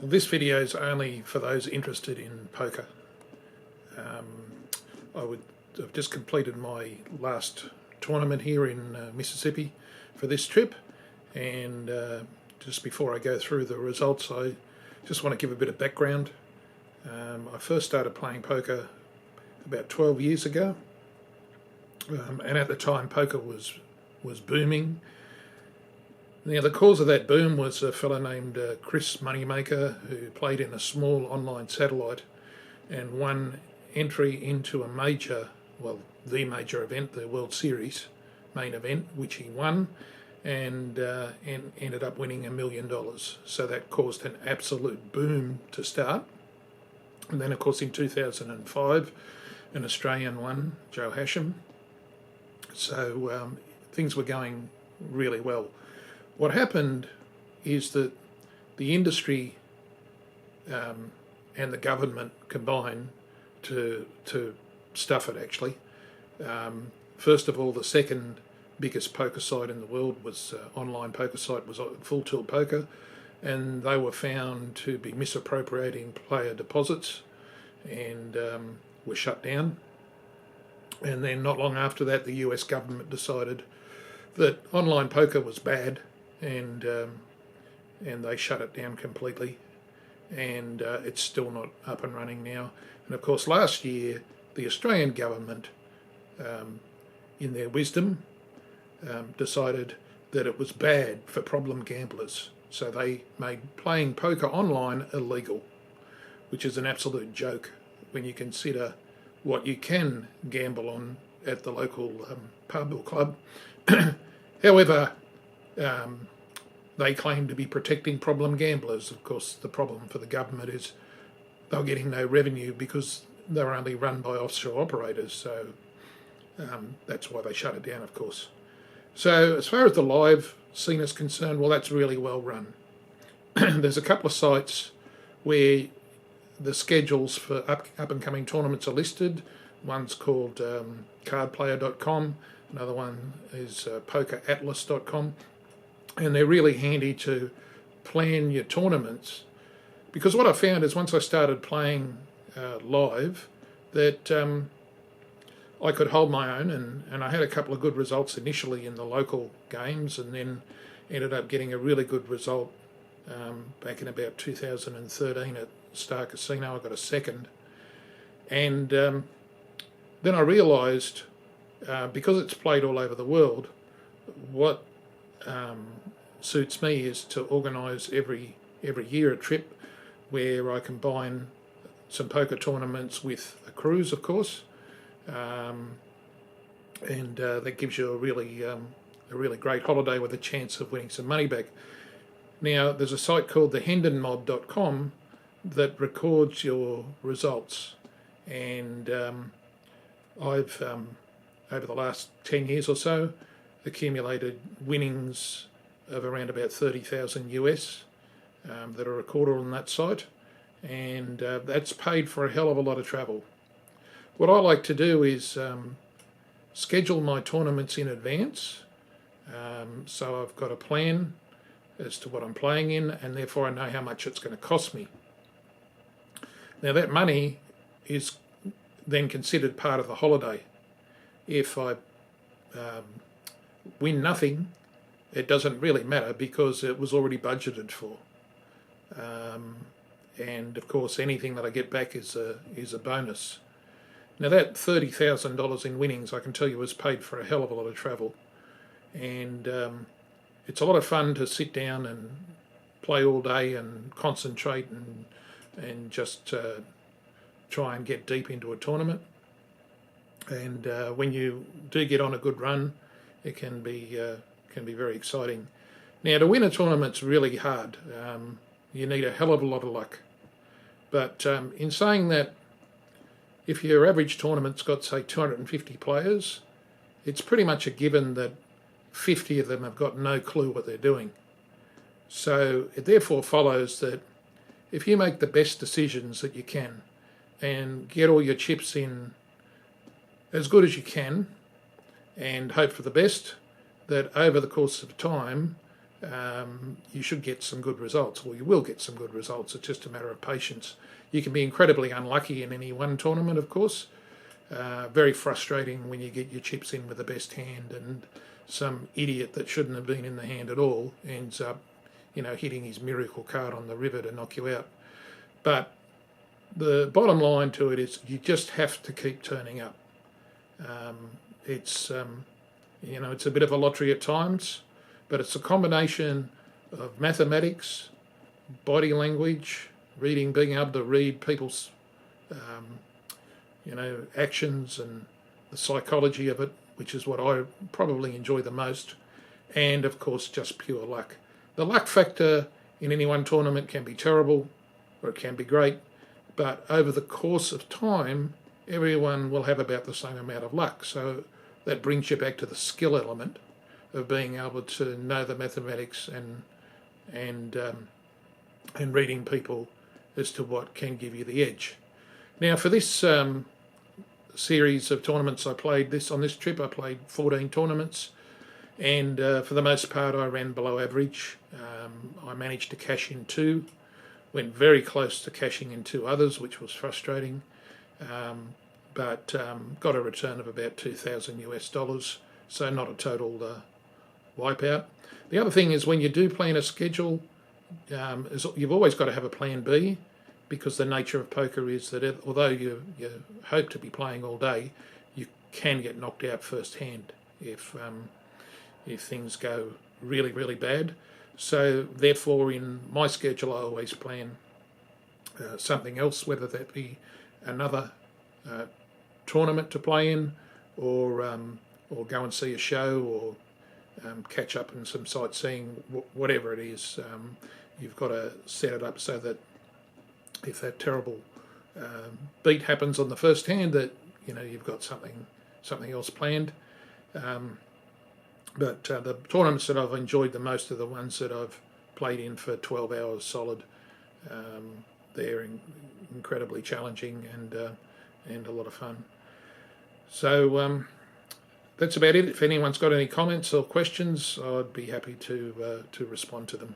This video is only for those interested in poker. I've just completed my last tournament here in Mississippi for this trip, and just before I go through the results, I just want to give a bit of background. I first started playing poker about 12 years ago, and at the time poker was booming. Now, the cause of that boom was a fellow named Chris Moneymaker, who played in a small online satellite and won entry into a major, well, the major event, the World Series main event, which he won, and ended up winning $1 million. So that caused an absolute boom to start. And then, of course, in 2005, an Australian won, Joe Hasham. So things were going really well. What happened is that the industry and the government combined to stuff it, actually. First of all, the second biggest poker site in the world was online poker site was Full Tilt Poker, and they were found to be misappropriating player deposits and were shut down. And then not long after that, the US government decided that online poker was bad, and they shut it down completely, and it's still not up and running now. And of course, last year the Australian government, in their wisdom, decided that it was bad for problem gamblers, so they made playing poker online illegal, which is an absolute joke when you consider what you can gamble on at the local pub or club. However, they claim to be protecting problem gamblers. Of course, the problem for the government is they're getting no revenue because they're only run by offshore operators. So that's why they shut it down, of course. So as far as the live scene is concerned, well, that's really well run. There's a couple of sites where the schedules for up and coming tournaments are listed. One's called cardplayer.com. Another one is pokeratlas.com, and they're really handy to plan your tournaments, because what I found is once I started playing live that I could hold my own, and I had a couple of good results initially in the local games, and then ended up getting a really good result back in about 2013 at Star Casino. I got a second, and then I realised, because it's played all over the world, what suits me is to organise every year a trip where I combine some poker tournaments with a cruise, of course, and that gives you a really great holiday with a chance of winning some money back. Now, there's a site called thehendonmob.com that records your results, and I've over the last 10 years or so accumulated winnings of around about 30,000 US that are recorded on that site, and that's paid for a hell of a lot of travel. What I like to do is schedule my tournaments in advance, so I've got a plan as to what I'm playing in, and therefore I know how much it's going to cost me. Now, that money is then considered part of the holiday. If I win nothing, it doesn't really matter because it was already budgeted for. And of course, anything that I get back is a bonus. Now, that $30,000 in winnings, I can tell you, was paid for a hell of a lot of travel, and it's a lot of fun to sit down and play all day and concentrate and just try and get deep into a tournament. And when you do get on a good run, it can be very exciting. Now, to win a tournament's really hard. You need a hell of a lot of luck. But in saying that, if your average tournament's got, say, 250 players, it's pretty much a given that 50 of them have got no clue what they're doing. So it therefore follows that if you make the best decisions that you can and get all your chips in as good as you can and hope for the best, that over the course of time you should get some good results, or you will get some good results. It's just a matter of patience. You can be incredibly unlucky in any one tournament, of course. Very frustrating when you get your chips in with the best hand and some idiot that shouldn't have been in the hand at all ends up, hitting his miracle card on the river to knock you out. But the bottom line to it is you just have to keep turning up. It's a bit of a lottery at times, but it's a combination of mathematics, body language, reading, being able to read people's, actions and the psychology of it, which is what I probably enjoy the most, and of course just pure luck. The luck factor in any one tournament can be terrible or it can be great, but over the course of time, everyone will have about the same amount of luck. So that brings you back to the skill element of being able to know the mathematics and reading people as to what can give you the edge. Now, for this series of tournaments I played on this trip, I played 14 tournaments, and for the most part I ran below average. I managed to cash in 2, went very close to cashing in 2 others, which was frustrating, but got a return of about $2,000, so not a total wipeout. The other thing is, when you do plan a schedule, you've always got to have a plan B, because the nature of poker is that although you hope to be playing all day, you can get knocked out first hand if things go really, really bad. So therefore, in my schedule, I always plan something else, whether that be another tournament to play in, or go and see a show, or catch up in some sightseeing, whatever it is. You've got to set it up so that if that terrible beat happens on the first hand, that you've got something else planned. But the tournaments that I've enjoyed the most are the ones that I've played in for 12 hours solid. They're incredibly challenging and a lot of fun. So that's about it. If anyone's got any comments or questions, I'd be happy to respond to them.